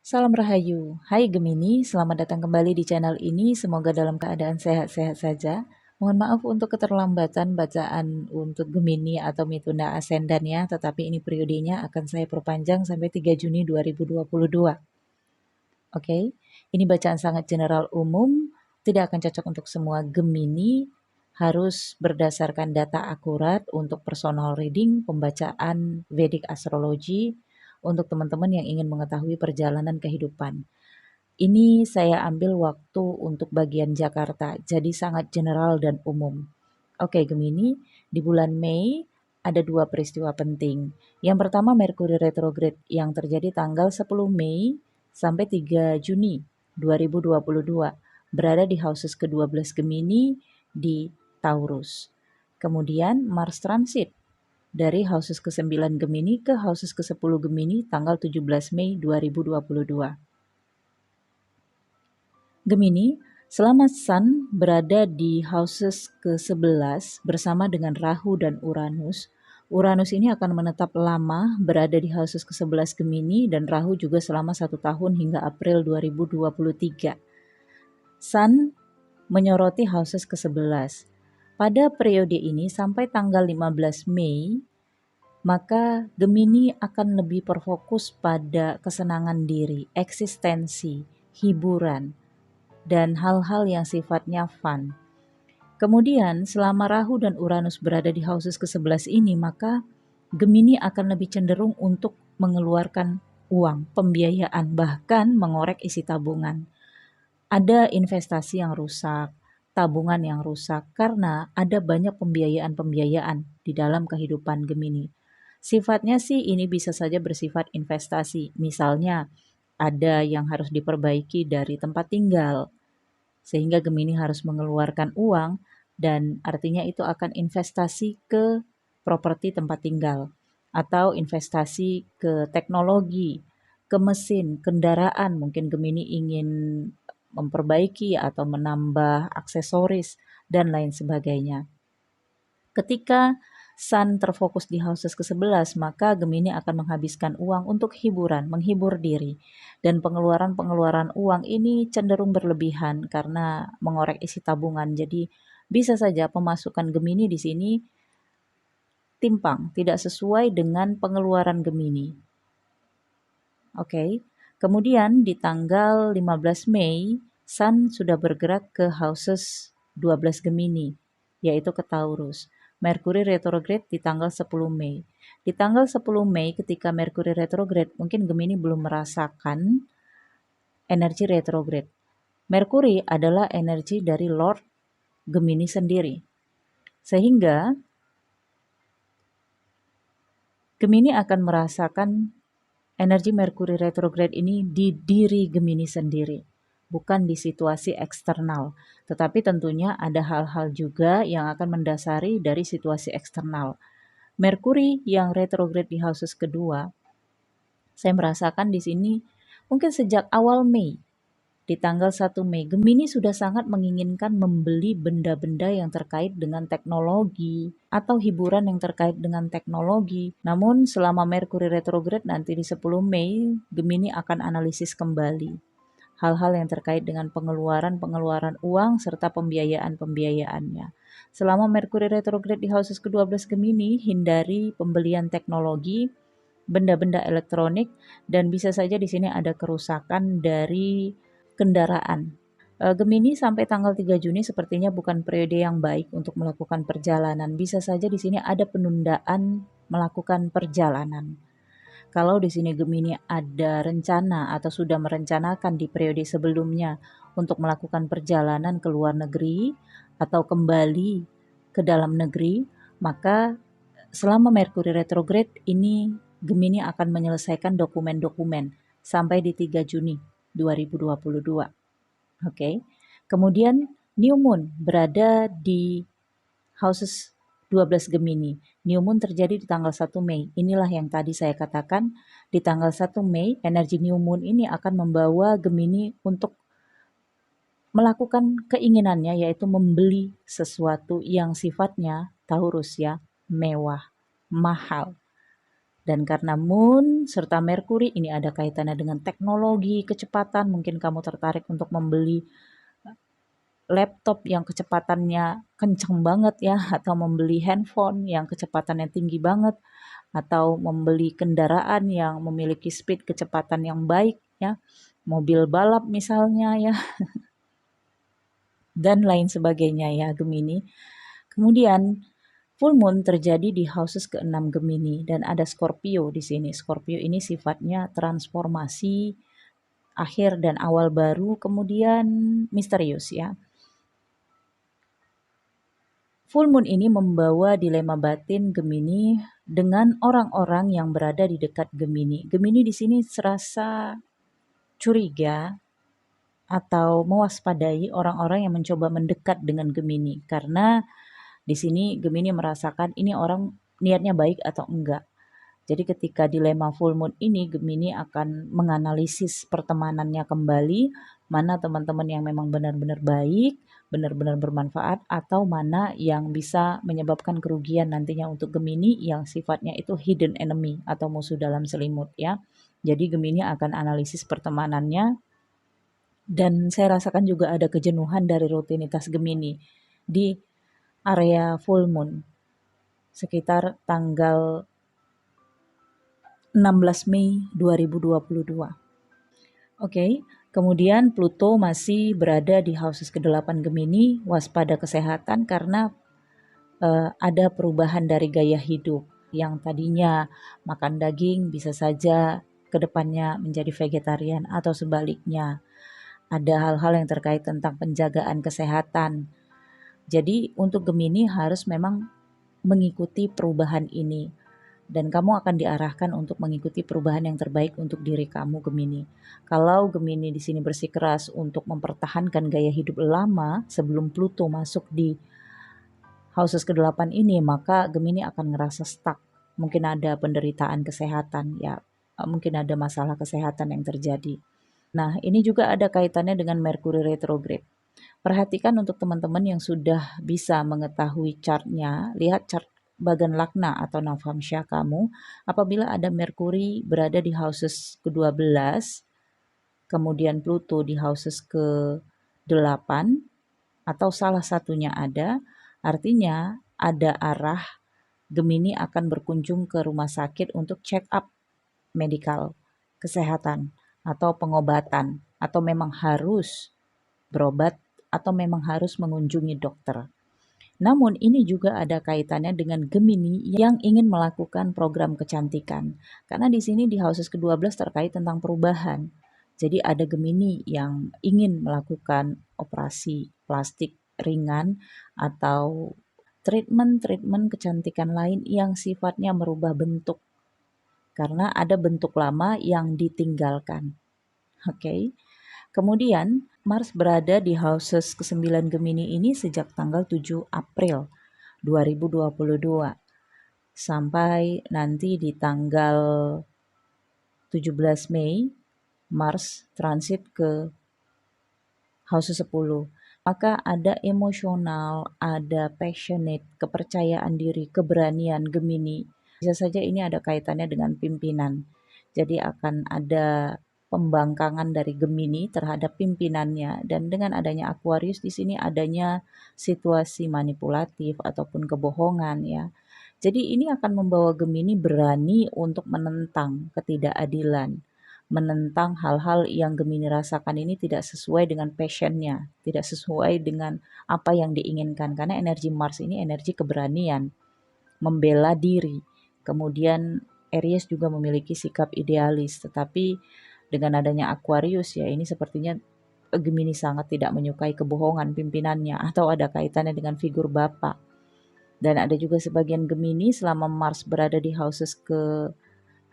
Salam Rahayu. Hai Gemini, selamat datang kembali di channel ini. Semoga dalam keadaan sehat-sehat saja. Mohon maaf untuk keterlambatan bacaan untuk Gemini atau Mituna Ascendant ya, tetapi ini periodenya akan saya perpanjang sampai 3 Juni 2022. Oke, ini bacaan sangat general umum, tidak akan cocok untuk semua Gemini, harus berdasarkan data akurat untuk personal reading, pembacaan Vedic Astrology, untuk teman-teman yang ingin mengetahui perjalanan kehidupan. Ini saya ambil waktu untuk bagian Jakarta, jadi sangat general dan umum. Oke, Gemini, di bulan Mei ada dua peristiwa penting. Yang pertama, Merkuri retrograde yang terjadi tanggal 10 Mei sampai 3 Juni 2022, berada di houses ke-12 Gemini di Taurus. Kemudian Mars transit dari houses ke-9 Gemini ke houses ke-10 Gemini tanggal 17 Mei 2022. Gemini, selama Sun berada di houses ke-11 bersama dengan Rahu dan Uranus, Uranus ini akan menetap lama berada di houses ke-11 Gemini dan Rahu juga selama 1 tahun hingga April 2023. Sun menyoroti houses ke-11. Pada periode ini sampai tanggal 15 Mei, maka Gemini akan lebih berfokus pada kesenangan diri, eksistensi, hiburan, dan hal-hal yang sifatnya fun. Kemudian selama Rahu dan Uranus berada di houses ke-11 ini, maka Gemini akan lebih cenderung untuk mengeluarkan uang, pembiayaan, bahkan mengorek isi tabungan. Ada investasi yang rusak, tabungan yang rusak, karena ada banyak pembiayaan-pembiayaan di dalam kehidupan Gemini. Sifatnya sih ini bisa saja bersifat investasi, misalnya ada yang harus diperbaiki dari tempat tinggal, sehingga Gemini harus mengeluarkan uang dan artinya itu akan investasi ke properti tempat tinggal atau investasi ke teknologi, ke mesin, kendaraan. Mungkin Gemini ingin memperbaiki atau menambah aksesoris dan lain sebagainya. Ketika Sun terfokus di houses ke-11, maka Gemini akan menghabiskan uang untuk hiburan, menghibur diri. Dan pengeluaran-pengeluaran uang ini cenderung berlebihan karena mengorek isi tabungan. Jadi bisa saja pemasukan Gemini di sini timpang, tidak sesuai dengan pengeluaran Gemini. Oke. Kemudian di tanggal 15 Mei, Sun sudah bergerak ke houses 12 Gemini, yaitu ke Taurus. Merkuri retrograde di tanggal 10 Mei. Di tanggal 10 Mei ketika Merkuri retrograde, mungkin Gemini belum merasakan energi retrograde. Merkuri adalah energi dari Lord Gemini sendiri. Sehingga Gemini akan merasakan energi Merkuri retrograde ini di diri Gemini sendiri, bukan di situasi eksternal. Tetapi tentunya ada hal-hal juga yang akan mendasari dari situasi eksternal. Merkuri yang retrograde di houses kedua, saya merasakan di sini mungkin sejak awal Mei, di tanggal 1 Mei, Gemini sudah sangat menginginkan membeli benda-benda yang terkait dengan teknologi atau hiburan yang terkait dengan teknologi. Namun selama Merkuri retrograde nanti di 10 Mei, Gemini akan analisis kembali hal-hal yang terkait dengan pengeluaran-pengeluaran uang serta pembiayaan-pembiayaannya. Selama Merkuri retrograde di houses ke-12 Gemini, hindari pembelian teknologi, benda-benda elektronik, dan bisa saja di sini ada kerusakan dari kendaraan. Gemini sampai tanggal 3 Juni sepertinya bukan periode yang baik untuk melakukan perjalanan. Bisa saja di sini ada penundaan melakukan perjalanan. Kalau di sini Gemini ada rencana atau sudah merencanakan di periode sebelumnya untuk melakukan perjalanan ke luar negeri atau kembali ke dalam negeri, maka selama Merkuri retrograde ini Gemini akan menyelesaikan dokumen-dokumen sampai di 3 Juni 2022. Oke. Kemudian New Moon berada di houses 12 Gemini. New Moon terjadi di tanggal 1 Mei. Inilah yang tadi saya katakan, di tanggal 1 Mei energi New Moon ini akan membawa Gemini untuk melakukan keinginannya, yaitu membeli sesuatu yang sifatnya Taurus ya, mewah, mahal. Dan karena Moon serta Merkuri ini ada kaitannya dengan teknologi, kecepatan, mungkin kamu tertarik untuk membeli laptop yang kecepatannya kenceng banget ya, atau membeli handphone yang kecepatannya tinggi banget, atau membeli kendaraan yang memiliki speed kecepatan yang baik ya, mobil balap misalnya ya, dan lain sebagainya ya Gemini. Kemudian full moon terjadi di houses ke-6 Gemini dan ada Scorpio di sini. Scorpio ini sifatnya transformasi, akhir dan awal baru, kemudian misterius ya. Full moon ini membawa dilema batin Gemini dengan orang-orang yang berada di dekat Gemini. Gemini di sini serasa curiga atau mewaspadai orang-orang yang mencoba mendekat dengan Gemini, karena di sini Gemini merasakan ini orang niatnya baik atau enggak. Jadi ketika dilema full moon ini, Gemini akan menganalisis pertemanannya kembali, mana teman-teman yang memang benar-benar baik, benar-benar bermanfaat, atau mana yang bisa menyebabkan kerugian nantinya untuk Gemini yang sifatnya itu hidden enemy atau musuh dalam selimut ya. Jadi Gemini akan analisis pertemanannya, dan saya rasakan juga ada kejenuhan dari rutinitas Gemini di area full moon sekitar tanggal 16 Mei 2022. Oke, kemudian Pluto masih berada di houses ke-8 Gemini, waspada kesehatan karena ada perubahan dari gaya hidup. Yang tadinya makan daging bisa saja kedepannya menjadi vegetarian atau sebaliknya. Ada hal-hal yang terkait tentang penjagaan kesehatan. Jadi untuk Gemini harus memang mengikuti perubahan ini. Dan kamu akan diarahkan untuk mengikuti perubahan yang terbaik untuk diri kamu Gemini. Kalau Gemini di sini bersikeras untuk mempertahankan gaya hidup lama sebelum Pluto masuk di houses ke-8 ini, maka Gemini akan ngerasa stuck. Mungkin ada penderitaan kesehatan ya, mungkin ada masalah kesehatan yang terjadi. Nah, ini juga ada kaitannya dengan Merkuri retrograde. Perhatikan untuk teman-teman yang sudah bisa mengetahui chartnya, lihat chart bagan lakna atau navamsha kamu. Apabila ada Merkuri berada di houses ke-12, kemudian Pluto di houses ke-8, atau salah satunya ada, artinya ada arah Gemini akan berkunjung ke rumah sakit untuk check up medikal, kesehatan, atau pengobatan, atau memang harus berobat, atau memang harus mengunjungi dokter. Namun ini juga ada kaitannya dengan Gemini yang ingin melakukan program kecantikan. Karena di sini di houses ke-12 terkait tentang perubahan. Jadi ada Gemini yang ingin melakukan operasi plastik ringan atau treatment kecantikan lain yang sifatnya merubah bentuk. Karena ada bentuk lama yang ditinggalkan. Oke. Kemudian Mars berada di houses ke-9 Gemini ini sejak tanggal 7 April 2022 sampai nanti di tanggal 17 Mei Mars transit ke houses 10. Maka ada emosional, ada passionate, kepercayaan diri, keberanian Gemini. Bisa saja ini ada kaitannya dengan pimpinan. Jadi akan ada pembangkangan dari Gemini terhadap pimpinannya, dan dengan adanya Aquarius di sini adanya situasi manipulatif ataupun kebohongan ya. Jadi ini akan membawa Gemini berani untuk menentang ketidakadilan, menentang hal-hal yang Gemini rasakan ini tidak sesuai dengan passionnya, tidak sesuai dengan apa yang diinginkan. Karena energi Mars ini energi keberanian, membela diri. Kemudian Aries juga memiliki sikap idealis, tetapi dengan adanya Aquarius ya ini sepertinya Gemini sangat tidak menyukai kebohongan pimpinannya atau ada kaitannya dengan figur bapak. Dan ada juga sebagian Gemini selama Mars berada di houses ke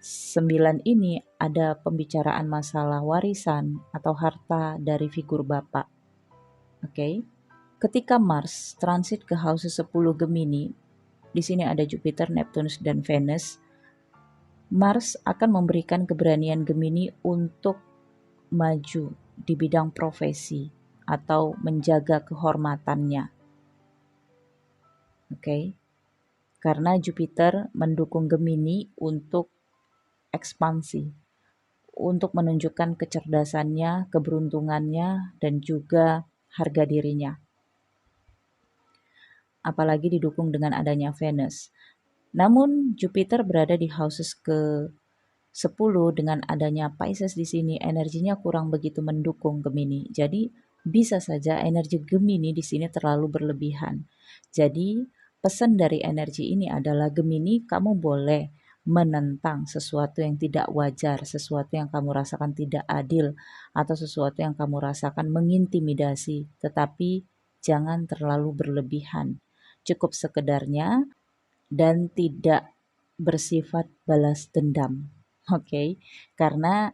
9 ini ada pembicaraan masalah warisan atau harta dari figur bapak. Oke. Ketika Mars transit ke houses 10 Gemini, di sini ada Jupiter, Neptunus, dan Venus. Mars akan memberikan keberanian Gemini untuk maju di bidang profesi atau menjaga kehormatannya. Oke. Karena Jupiter mendukung Gemini untuk ekspansi, untuk menunjukkan kecerdasannya, keberuntungannya, dan juga harga dirinya. Apalagi didukung dengan adanya Venus. Namun Jupiter berada di houses ke 10 dengan adanya Pisces di sini energinya kurang begitu mendukung Gemini. Jadi bisa saja energi Gemini di sini terlalu berlebihan. Jadi pesan dari energi ini adalah Gemini, kamu boleh menentang sesuatu yang tidak wajar, sesuatu yang kamu rasakan tidak adil, atau sesuatu yang kamu rasakan mengintimidasi, tetapi jangan terlalu berlebihan. Cukup sekedarnya dan tidak bersifat balas dendam. Oke, karena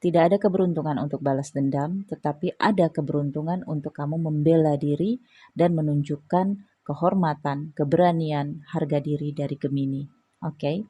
tidak ada keberuntungan untuk balas dendam, tetapi ada keberuntungan untuk kamu membela diri dan menunjukkan kehormatan, keberanian, harga diri dari Gemini. Oke.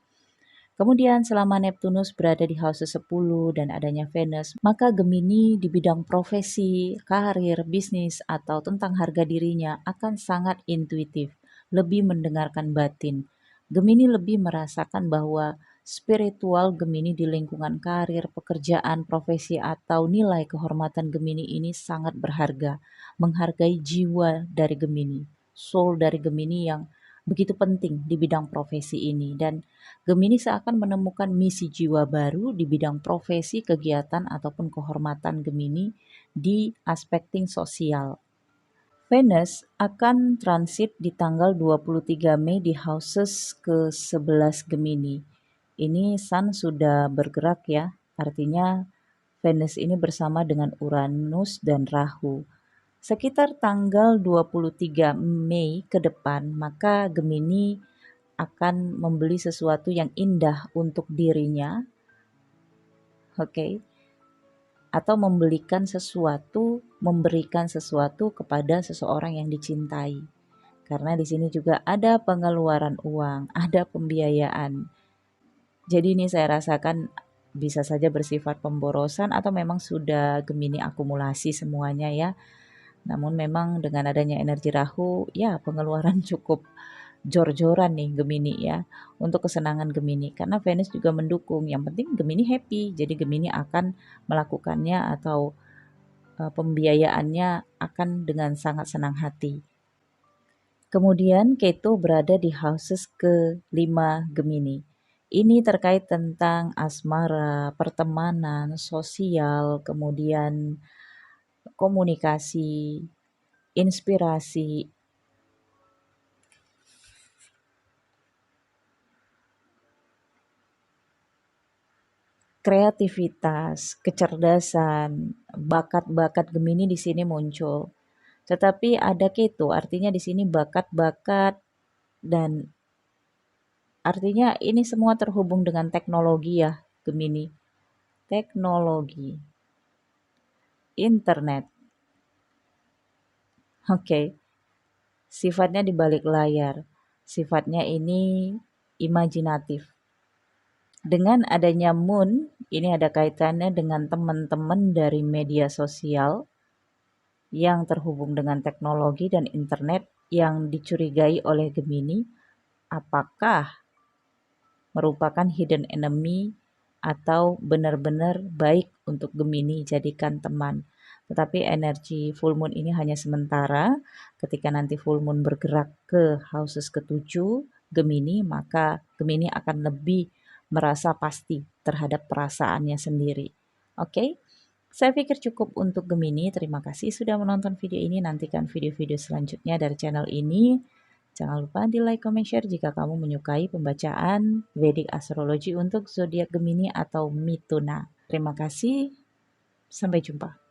Kemudian selama Neptunus berada di house 10 dan adanya Venus, maka Gemini di bidang profesi, karir, bisnis, atau tentang harga dirinya akan sangat intuitif, lebih mendengarkan batin. Gemini lebih merasakan bahwa spiritual Gemini di lingkungan karir, pekerjaan, profesi, atau nilai kehormatan Gemini ini sangat berharga, menghargai jiwa dari Gemini, soul dari Gemini yang begitu penting di bidang profesi ini. Dan Gemini seakan menemukan misi jiwa baru di bidang profesi, kegiatan, ataupun kehormatan Gemini di aspekting sosial. Venus akan transit di tanggal 23 Mei di houses ke-11 Gemini. Ini Sun sudah bergerak ya, artinya Venus ini bersama dengan Uranus dan Rahu. Sekitar tanggal 23 Mei ke depan, maka Gemini akan membeli sesuatu yang indah untuk dirinya, oke, atau memberikan sesuatu kepada seseorang yang dicintai. Karena di sini juga ada pengeluaran uang, ada pembiayaan. Jadi ini saya rasakan bisa saja bersifat pemborosan atau memang sudah Gemini akumulasi semuanya ya. Namun memang dengan adanya energi Rahu, ya pengeluaran cukup jor-joran nih Gemini ya, untuk kesenangan Gemini. Karena Venus juga mendukung, yang penting Gemini happy. Jadi Gemini akan melakukannya atau pembiayaannya akan dengan sangat senang hati. Kemudian Ketu berada di houses ke-5 Gemini. Ini terkait tentang asmara, pertemanan, sosial, kemudian komunikasi, inspirasi, kreativitas, kecerdasan, bakat-bakat Gemini di sini muncul. Tetapi ada Ketu, artinya di sini bakat-bakat dan artinya ini semua terhubung dengan teknologi ya, Gemini. Teknologi, internet. Oke. Sifatnya di balik layar. Sifatnya ini imajinatif. Dengan adanya moon, ini ada kaitannya dengan teman-teman dari media sosial yang terhubung dengan teknologi dan internet yang dicurigai oleh Gemini, apakah merupakan hidden enemy atau benar-benar baik untuk Gemini jadikan teman. Tetapi energi full moon ini hanya sementara. Ketika nanti full moon bergerak ke houses ke-7 Gemini, maka Gemini akan lebih merasa pasti terhadap perasaannya sendiri. Oke? Saya pikir cukup untuk Gemini. Terima kasih sudah menonton video ini. Nantikan video-video selanjutnya dari channel ini. Jangan lupa di like, comment, share jika kamu menyukai pembacaan Vedic Astrology untuk zodiak Gemini atau Mithuna. Terima kasih. Sampai jumpa.